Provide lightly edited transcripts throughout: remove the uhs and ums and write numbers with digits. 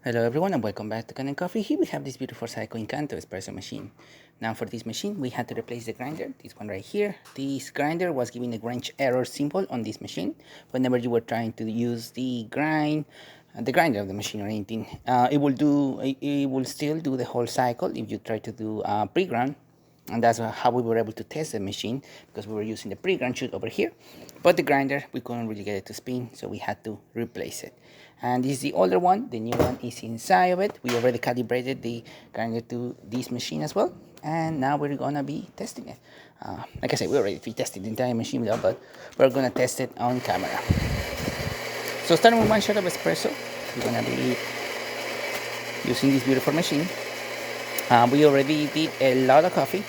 Hello everyone and welcome back to Kanen Coffee. Here we have this beautiful Saeco Encanto espresso machine. Now for this machine we had to replace the grinder, this one right here. This grinder was giving a wrench error symbol on this machine whenever you were trying to use the grinder of the machine or anything. It will still do the whole cycle if you try to do pre-ground, and that's how we were able to test the machine, because we were using the pre-ground chute over here, but the grinder we couldn't really get it to spin, so we had to replace it. And this is the older one. The new one is inside of it. We already calibrated the grinder to this machine as well, and now we're gonna be testing it. Like I said, we already tested the entire machine without, but we're gonna test it on camera. So starting with one shot of espresso, we're gonna be using this beautiful machine. We already did a lot of coffee.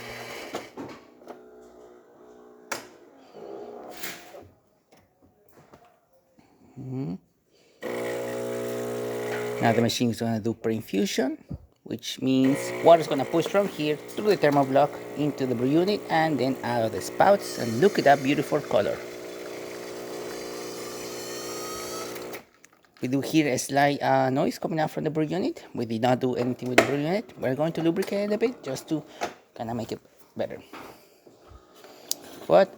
Now the machine is going to do pre-infusion, which means water is going to push from here through the thermal block into the brew unit and then out of the spouts. And look at that beautiful color. We do hear a slight noise coming out from the brew unit. We did not do anything with the brew unit. We're going to lubricate it a bit just to kind of make it better. But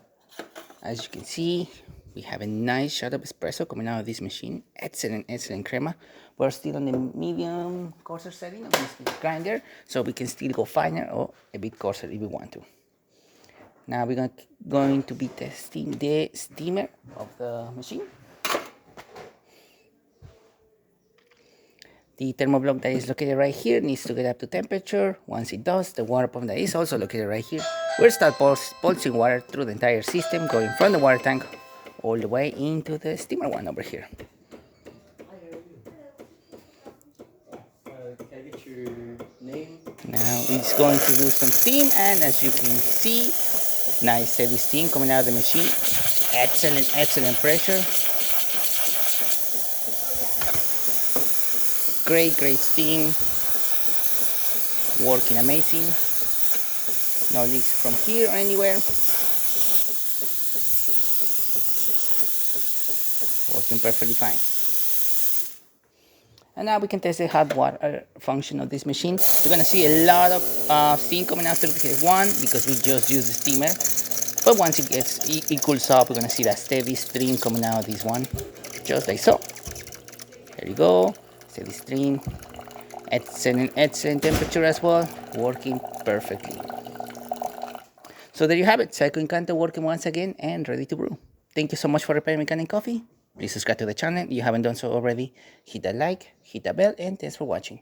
as you can see, we have a nice shot of espresso coming out of this machine. Excellent, excellent crema. We're still on the medium coarser setting of this grinder, so we can still go finer or a bit coarser if we want to. Now we're going to be testing the steamer of the machine. The thermoblock that is located right here needs to get up to temperature. Once it does, the water pump that is also located right here will start pulsing water through the entire system, going from the water tank all the way into the steamer one over here. Can I get your name? Now it's going to do some steam, and as you can see, nice steady steam coming out of the machine. Excellent, excellent pressure. Great, great steam. Working amazing. No leaks from here or anywhere. Working perfectly fine. And now we can test the hot water function of this machine. We're gonna see a lot of steam coming out through one because we just used the steamer. But once it cools off, we're gonna see that steady stream coming out of this one, just like so. There you go, steady stream. Excellent, excellent temperature as well, working perfectly. So there you have it, Saeco Encanto working once again and ready to brew. Thank you so much for repairing my Kanen Coffee. Please subscribe to the channel if you haven't done so already. Hit that like, hit that bell, and thanks for watching.